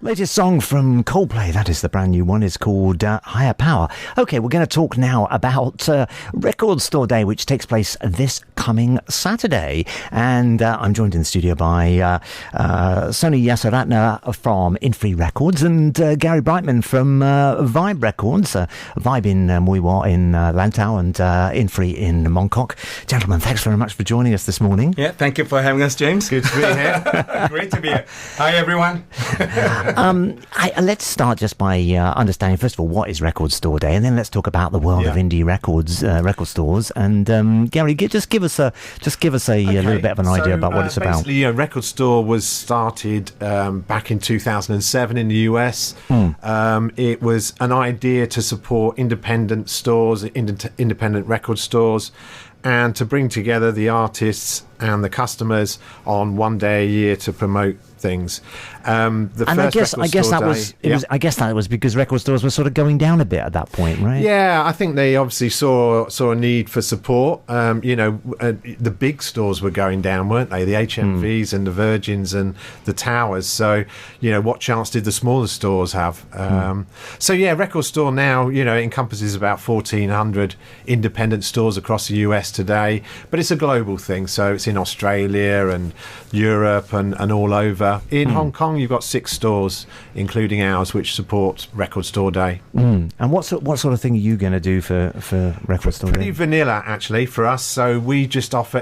Latest song from Coldplay, that is the brand new one, is called Higher Power. Okay, we're going to talk now about Record Store Day, which takes place this coming Saturday. And I'm joined in the studio by Soni Yasaratne from Infree Records and Gary Brightman from Vibe Records. Vibe in Muiwa in Lantau and Infree in Mongkok. Gentlemen, thanks very much for joining us this morning. Yeah, thank you for having us, James. Good to be here. Great to be here. Hi, everyone. Let's start just by understanding, first of all, what is Record Store Day, and then let's talk about the world of indie records, record stores. And Gary, just give us a little bit of an idea about what it's about. Basically, Record Store was started back in 2007 in the US. It was an idea to support independent stores, independent record stores, and to bring together the artists and the customers on one day a year to promote things. I guess that was because record stores were sort of going down a bit at that point, right? Yeah, I think they obviously saw a need for support. The big stores were going down, weren't they? The HMVs and the Virgins and the Towers. So, what chance did the smaller stores have? Record Store now, encompasses about 1,400 independent stores across the US today, but it's a global thing. So it's in Australia and Europe and all over. In Hong Kong, you've got 6 stores, including ours, which support Record Store Day. And what sort of thing are you going to do for Record Store Day? Pretty vanilla, actually, for us. So we just offer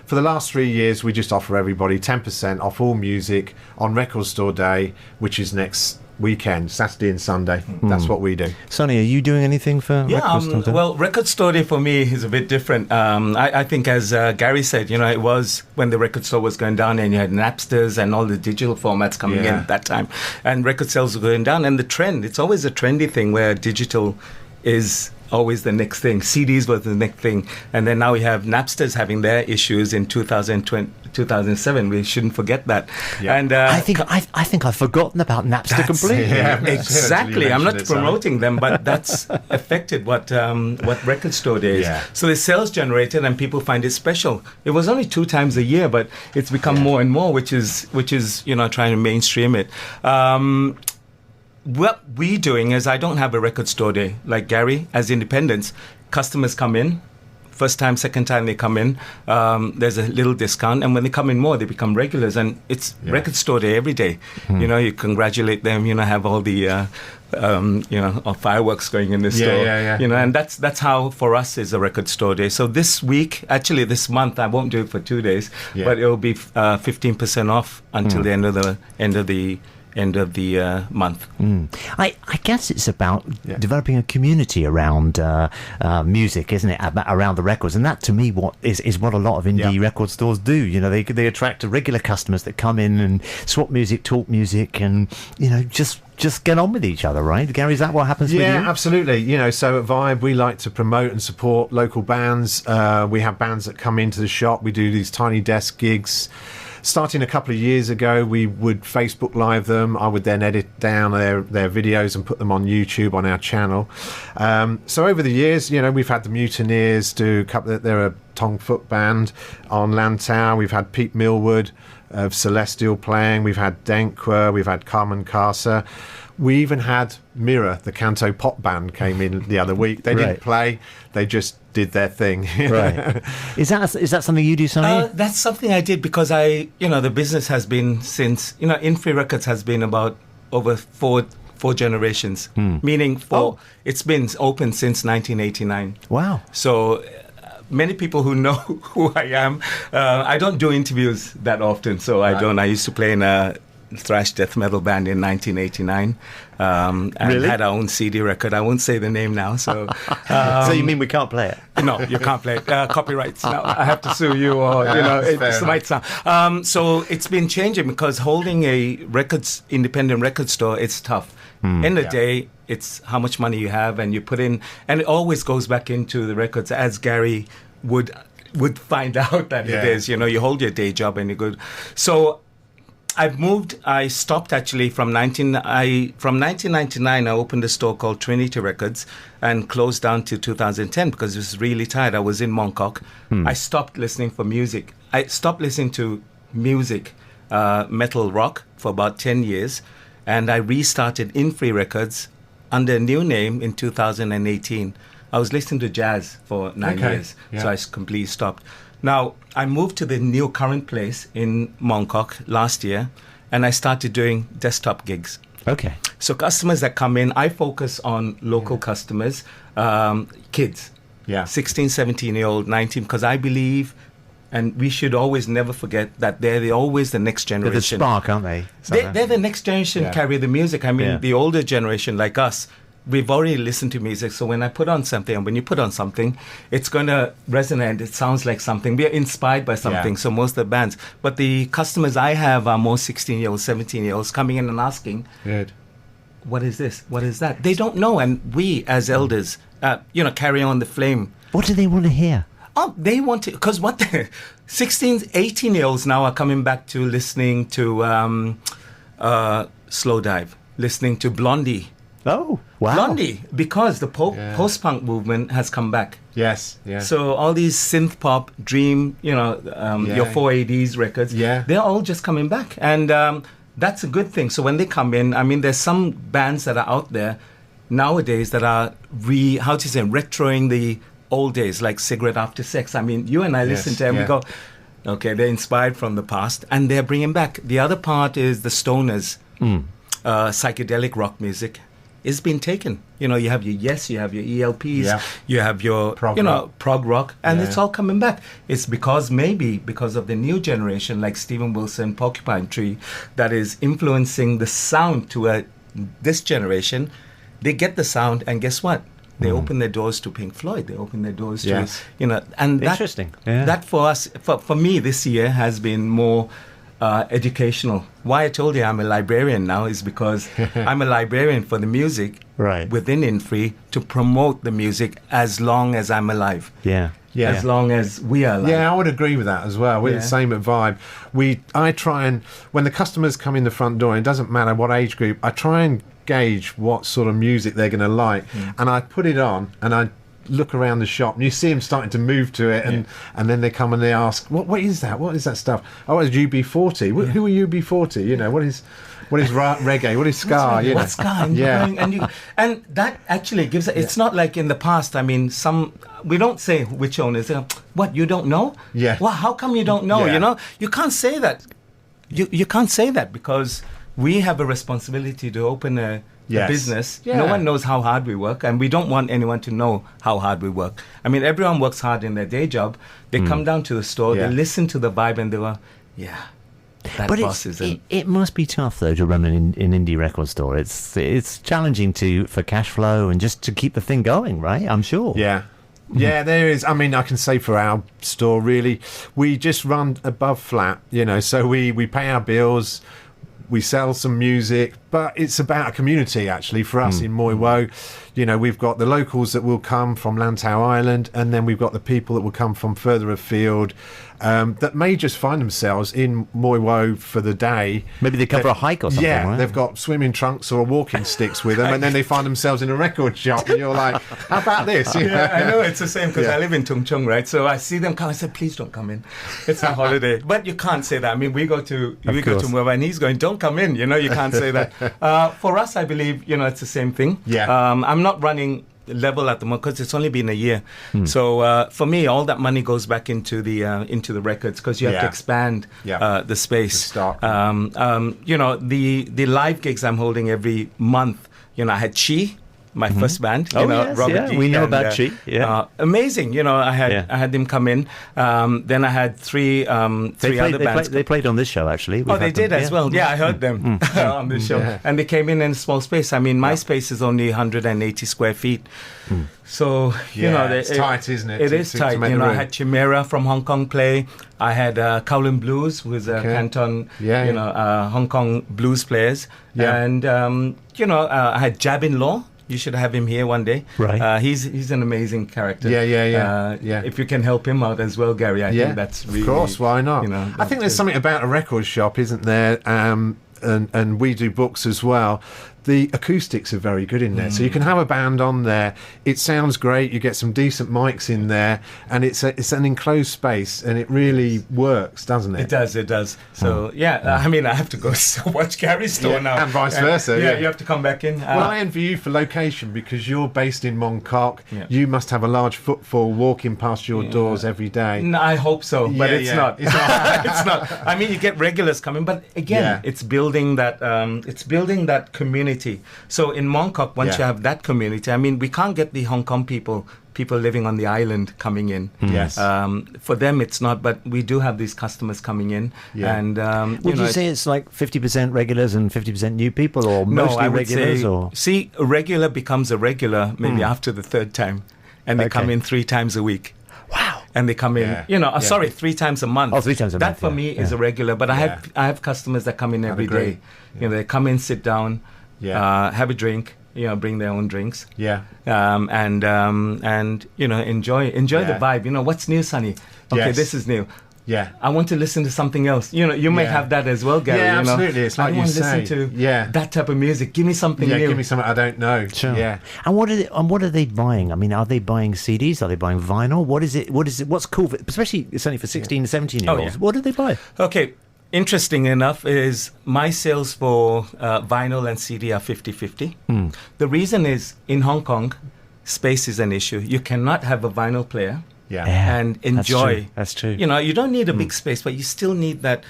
for the last 3 years, we just offer everybody 10% off all music on Record Store Day, which is next weekend, Saturday and Sunday. That's what we do. Sonny, are you doing anything for Record Store Day? Well, Record Store Day for me is a bit different. I think, as Gary said, it was when the record store was going down and you had Napsters and all the digital formats coming in at that time, and record sales were going down. And the trend, it's always a trendy thing where digital is always the next thing. CDs was the next thing. And then now we have Napsters having their issues in 2007. We shouldn't forget that. Yeah. And I think I've forgotten about Napster completely. Yeah, exactly. I'm not promoting them, but that's affected what Record Store Day is. Yeah. So the sales generated and people find it special. It was only 2 times a year, but it's become more and more, which is trying to mainstream it. What we're doing is, I don't have a record store day like Gary. As independents, customers come in, first time, second time they come in, there's a little discount, and when they come in more, they become regulars, and it's record store day every day. You congratulate them, have all the fireworks going in the store. And that's how for us is a record store day. So this week, actually this month, I won't do it for 2 days, but it will be 15% off until the end of the month. I guess it's about developing a community around music, isn't it? Around the records, and that to me is what a lot of indie record stores do. They attract regular customers that come in and swap music, talk music, and just get on with each other, right? Gary, is that what happens with you? Yeah, absolutely. So at Vibe, we like to promote and support local bands. We have bands that come into the shop. We do these tiny desk gigs. Starting a couple of years ago, we would Facebook Live them. I would then edit down their videos and put them on YouTube on our channel. So over the years, we've had the Mutineers do a couple. They're a Tong Foot band on Lantau. We've had Pete Millwood of Celestial playing. We've had Denkwa. We've had Carmen Casa. We even had Mirror, the Canto Pop band, came in the other week. They didn't play. They just did their thing. Right. Is that something you do, Sonny? That's something I did because the business has been since, Infree Records has been about over four generations, meaning it's been open since 1989. Wow. So many people who know who I am, I don't do interviews that often, so I don't. I used to play in a thrash death metal band in 1989 and had our own CD record. I won't say the name now. So so you mean we can't play it? No, you can't play it. Copyrights. No, I have to sue you, or it might sound. So it's been changing because holding a independent record store, it's tough. End of the day, it's how much money you have, and you put in, and it always goes back into the records, as Gary would find out that it is. You hold your day job and you're good. So I stopped actually from 1999. I opened a store called Trinity Records and closed down to 2010 because it was really tired. I was in Mongkok. I stopped listening for music. I stopped listening to music, metal rock, for about 10 years. and I restarted Infree Records under a new name in 2018. I was listening to jazz for 9 years, so I completely stopped. Now, I moved to the new current place in Mongkok last year, and I started doing desktop gigs. Okay. So customers that come in, I focus on local customers, kids, 16, 17-year-old, 19, because I believe, and we should always never forget that they're always the next generation. They're the spark, aren't they? They're the next generation carry the music. I mean, the older generation like us, we've already listened to music. So when I put on something, and when you put on something, it's going to resonate. It sounds like something. We are inspired by something. So most of the bands. But the customers I have are more 16-year-olds, 17-year-olds coming in and asking, what is this? What is that? They don't know. And we as elders, carry on the flame. What do they want to hear? Oh, they want to, because what the 16, 18-year-olds now are coming back to listening to Slow Dive, listening to Blondie. Oh, wow. Blondie, because the post-punk movement has come back. Yes. So all these synth pop, dream, your 4ADs records, they're all just coming back. And that's a good thing. So when they come in, I mean, there's some bands that are out there nowadays that are retroing the old days, like Cigarette After Sex. I mean, you and I listen to them, we go, okay, they're inspired from the past, and they're bringing back. The other part is the stoners, psychedelic rock music. It's been taken. You have your you have your ELPs, you have your prog rock, and it's all coming back. It's because of the new generation, like Steven Wilson, Porcupine Tree, that is influencing the sound to this generation. They get the sound, and guess what? They open their doors to Pink Floyd. They open their doors to, and interesting. That for us, for me this year has been more educational. Why I told you I'm a librarian now is because I'm a librarian for the music within Infree to promote the music as long as I'm alive. As long as we are alive. Yeah, I would agree with that as well. We're the same vibe. I try and, when the customers come in the front door, it doesn't matter what age group, I try and gauge what sort of music they're going to like, and I put it on and I look around the shop and you see them starting to move to it, and then they come and they ask, what is that stuff? Oh, it's UB40. Who are UB40? What is reggae? What is ska? What's ska? And that actually gives it's not like in the past. I mean, we don't say which owners. What, you don't know? Well, how come you don't know? You can't say that. You can't say that because we have a responsibility to open a business. No one knows how hard we work, and we don't want anyone to know how hard we work. I mean, everyone works hard in their day job. They come down to the store, they listen to the vibe, and they go, that but boss is in. It must be tough, though, to run an indie record store. It's challenging for cash flow and just to keep the thing going, right? I'm sure. Yeah, there is. I mean, I can say for our store, really, we just run above flat, so we pay our bills, we sell some music, but it's about a community, actually, for us in Moi Wo. We've got the locals that will come from Lantau Island, and then we've got the people that will come from further afield that may just find themselves in Moi Wo for the day. Maybe they come for a hike or something, right? They've got swimming trunks or walking sticks with them, and then they find themselves in a record shop, and you're like, how about this? I know, it's the same, because I live in Tung Chung, right? So I see them come, I say, please don't come in. It's a holiday. But you can't say that. I mean, we go to Moi Wo, and he's going, don't come in. You can't say that. For us, I believe, it's the same thing. I'm not running level at the moment because it's only been a year. So for me, all that money goes back into the records, because you have to expand the space. The live gigs I'm holding every month. I had Chi, my first band. Robert D. We know about Chi. Amazing. I had them come in. Then I had three other bands. They played on this show, actually. They did as well. Yeah, I heard them on this show. And they came in a small space. I mean, my space is only 180 square feet. So, it's tight, isn't it? It is tight. I had Chimera from Hong Kong play. I had Kowloon Blues, who is a Canton, Hong Kong blues players. And, I had Jabin Law. You should have him here one day. Right. He's an amazing character. Yeah. If you can help him out as well, Gary, I think that's really... Of course, why not? I think there's something about a record shop, isn't there? And we do books as well, the acoustics are very good in there. So you can have a band on there. It sounds great. You get some decent mics in there, and it's an enclosed space, and it really works, doesn't it? It does. So I mean, I have to go watch Gary's store now, and vice versa. Yeah, you have to come back in. Well, I envy you for location because you're based in Mongkok. Yeah. You must have a large footfall walking past your doors every day. No, I hope so, but it's not. It's not. It's not. I mean, you get regulars coming, but again, it's building that. It's building that community. So in Mongkok, once you have that community, I mean, we can't get the Hong Kong people living on the island coming in. Yes. For them, it's not, but we do have these customers coming in. Yeah. And would you say it's like 50% regulars and 50% new people, or mostly I would regulars? say, or see, a regular becomes a regular maybe after the third time, and they come in 3 times a week. Wow. And they come in, 3 times a month. Oh, 3 times a month. That for me is a regular, but I have customers that come in every day. You know, they come in, sit down, have a drink, bring their own drinks. Yeah. And enjoy the vibe. What's new, Sonny? Okay, this is new. Yeah. I want to listen to something else. You might have that as well, Gary. Yeah, absolutely. It's like I want to listen to that type of music. Give me something new. Give me something I don't know. Sure. Yeah. And what are they buying? I mean, are they buying CDs? Are they buying vinyl? What is it? What's cool, especially certainly for 16 and 17-year-olds? What do they buy? Okay. Interesting enough is my sales for vinyl and CD are 50-50. The reason is in Hong Kong, space is an issue. You cannot have a vinyl player and enjoy. That's true. You don't need a big space, but you still need that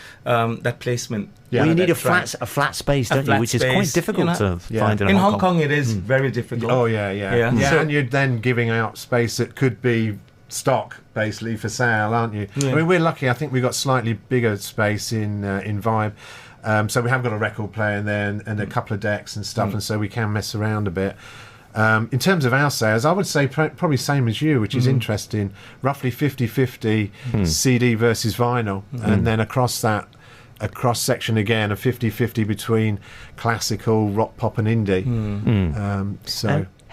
placement. Yeah. Well, you need a flat space, don't you? Which is quite difficult to find in Hong Kong. It is very difficult. Oh yeah. So, and you're then giving out space that could be stock basically for sale, aren't you? I mean, we're lucky. I think we've got slightly bigger space in Vibe, so we have got a record player in there and a couple of decks and stuff, and so we can mess around a bit. In terms of our sales, I would say probably same as you, which is interesting. Roughly 50-50 CD versus vinyl, and then across that, a cross section again, a 50-50 between classical, rock, pop, and indie.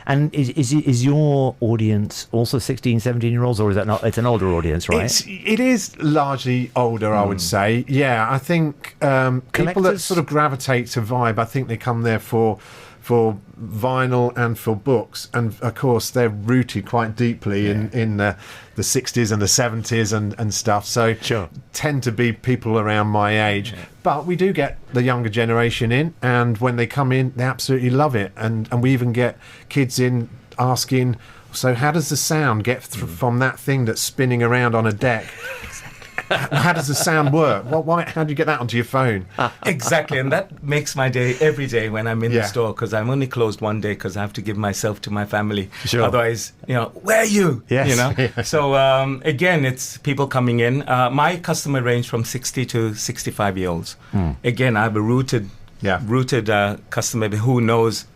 And is your audience also 16, 17-year-olds, or is that not? It's an older audience, right? It is largely older, I would say. Yeah, I think people that sort of gravitate to Vibe, I think they come there for vinyl and for books, and of course they're rooted quite deeply in the 60s and the 70s and stuff, so tend to be people around my age. But we do get the younger generation in, and when they come in they absolutely love it, and we even get kids in asking, so how does the sound get from that thing that's spinning around on a deck? How does the sound work? How do you get that onto your phone? Exactly, and that makes my day every day when I'm in the store, because I'm only closed one day because I have to give myself to my family. Sure. Otherwise, where are you? Yes. So again, it's people coming in. My customer range from 60 to 65-year-olds. Again, I have a rooted customer who knows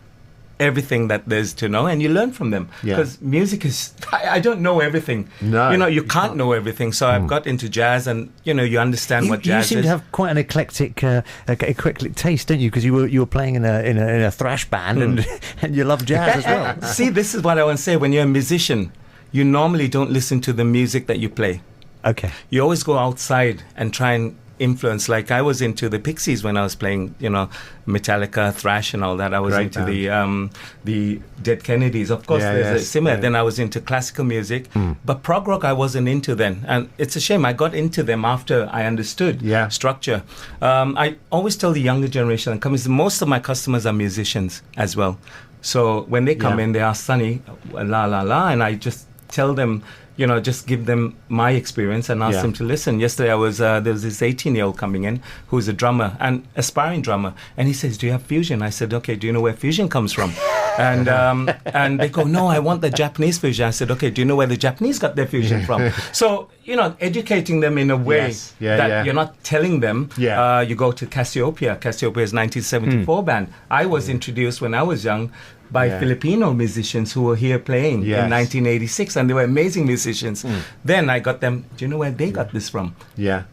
everything that there's to know, and you learn from them, because music is I don't know everything. You can't know everything, so I've got into jazz, and you understand what jazz is. You seem to have quite an eclectic taste, don't you? Because you were playing in a thrash band, and you love jazz as well. See, this is what I want to say. When you're a musician, you normally don't listen to the music that you play. Okay. You always go outside and try and influence. Like I was into the Pixies when I was playing, Metallica, thrash, and all that. I was into the Dead Kennedys. Of course, there's a similar. Then I was into classical music, but prog rock I wasn't into then, and it's a shame. I got into them after I understood structure. I always tell the younger generation, most of my customers are musicians as well. So when they come in, they ask Sonny, la la la, and I just tell them, just give them my experience and ask them to listen. Yesterday, there was this 18-year-old coming in who's a drummer, an aspiring drummer, and he says, "Do you have fusion?" I said, "Okay, do you know where fusion comes from?" And they go, "No, I want the Japanese fusion." I said, "Okay, do you know where the Japanese got their fusion from?" So, educating them in a way that you're not telling them. You go to Cassiopeia. Cassiopeia is 1974 band. I was introduced when I was young by Filipino musicians who were here playing in 1986, and they were amazing musicians. Then I got them, do you know where they got this from?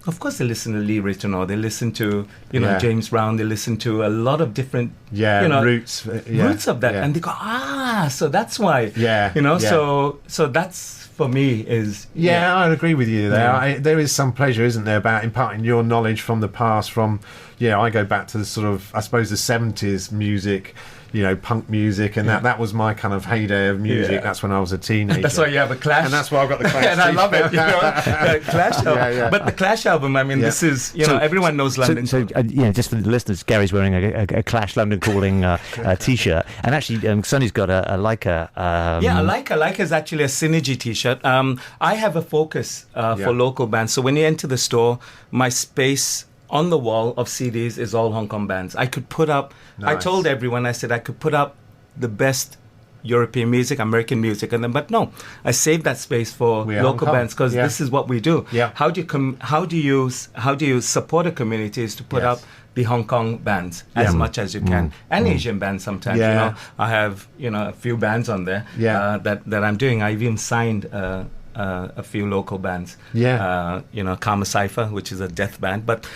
Of course they listen to Lee Ritenour, they listen to James Brown, they listen to a lot of different roots of that, and they go, so that's why. So that's, for me, is I'd agree with you there. There is some pleasure, isn't there, about imparting your knowledge from the past. I go back to the sort of, I suppose, the 70s music. punk music, and that was my kind of heyday of music. Yeah. That's when I was a teenager. That's why you have a Clash. And that's why I've got the Clash. And I love it. Clash album. Yeah. But the Clash album, I mean, this is, everyone knows London. So just for the listeners, Gary's wearing a Clash London Calling T-shirt, and actually, Soni's got a Leica. A Leica is actually a Synergy T-shirt. I have a focus for local bands. So when you enter the store, my space on the wall of CDs is all Hong Kong bands. I could put up. Nice. I told everyone, I said I could put up the best European music, American music, and then, but no, I saved that space for local bands because this is what we do. Yeah. How do you support a community is to put up the Hong Kong bands as much as you can, and Asian bands sometimes. I have a few bands on there that I'm doing. I've even signed a few local bands. Karma Cypher, which is a death band, but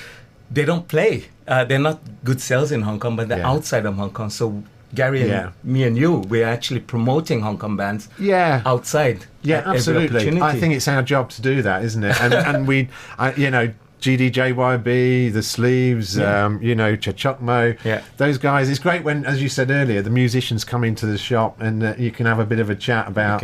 they don't play. They're not good sales in Hong Kong, but they're outside of Hong Kong. So Gary and me and you, we're actually promoting Hong Kong bands outside. Yeah, absolutely. I think it's our job to do that, isn't it? And we, GDJYB, the Sleeves, Chachokmo, those guys. It's great when, as you said earlier, the musicians come into the shop and you can have a bit of a chat about,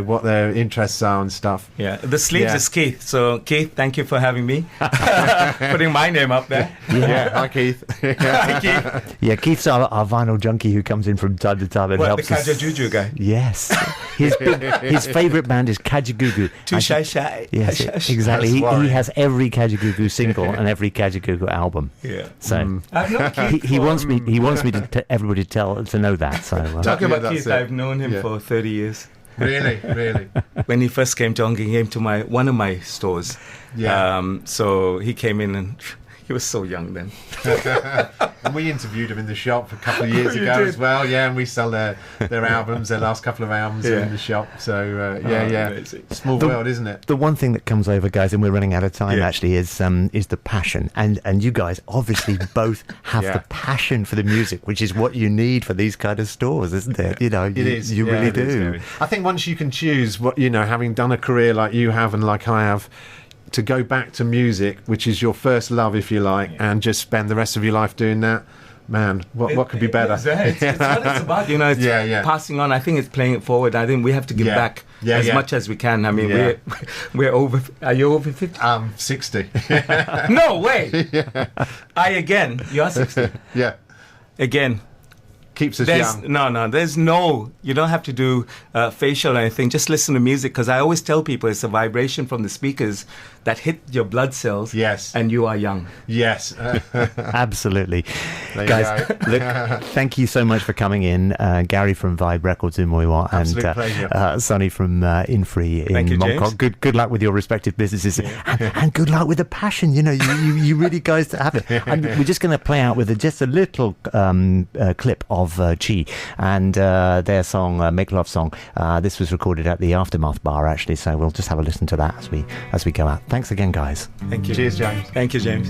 what their interests are and stuff. Yeah, the Sleeves is Keith. So Keith, thank you for having me, putting my name up there. Hi Keith. Hi Keith. Yeah, Keith's our vinyl junkie who comes in from time to time and helps the us. Kaja Juju guy. Yes, his favourite band is Kajagoogoo. Too shy. Yes, exactly. He has every Kajagoogoo single and every Kajagoogoo album. Yeah. So I've known Keith he wants me to everybody to know that. So talking about Keith, I've known him for 30 years. Really. When he first came to Hong Kong, he came to one of my stores. Yeah. So he came in and he was so young then. And we interviewed him in the shop a couple of years ago as well. Yeah, and we sell their albums, their last couple of albums in the shop. So amazing. Small world, isn't it? The one thing that comes over, guys, and we're running out of time actually, is the passion. And you guys obviously both have the passion for the music, which is what you need for these kind of stores, isn't it? It is. You really do. I think once you can choose what having done a career like you have and like I have, to go back to music, which is your first love, if you like, and just spend the rest of your life doing that, man, what could be better? It's what it's about, it's passing on. I think it's playing it forward. I think we have to give back as much as we can. I mean, we're over. Are you over 50? 60. No way. You're 60. Yeah. Again. Keeps us young. No, you don't have to do facial or anything. Just listen to music, because I always tell people it's a vibration from the speakers that hit your blood cells. Yes. And you are young. Yes. Absolutely. Guys, look, thank you so much for coming in. Gary from Vibe Records in Mui Wat and Soni from Infree in Mong Kok. Good luck with your respective businesses and good luck with the passion. You really guys have it. And we're just going to play out with just a little clip of Chi and their song Make Love Song. This was recorded at the Aftermath Bar actually, so we'll just have a listen to that as we go out. Thanks again, guys. Thank you. Cheers, James. Thank you, James.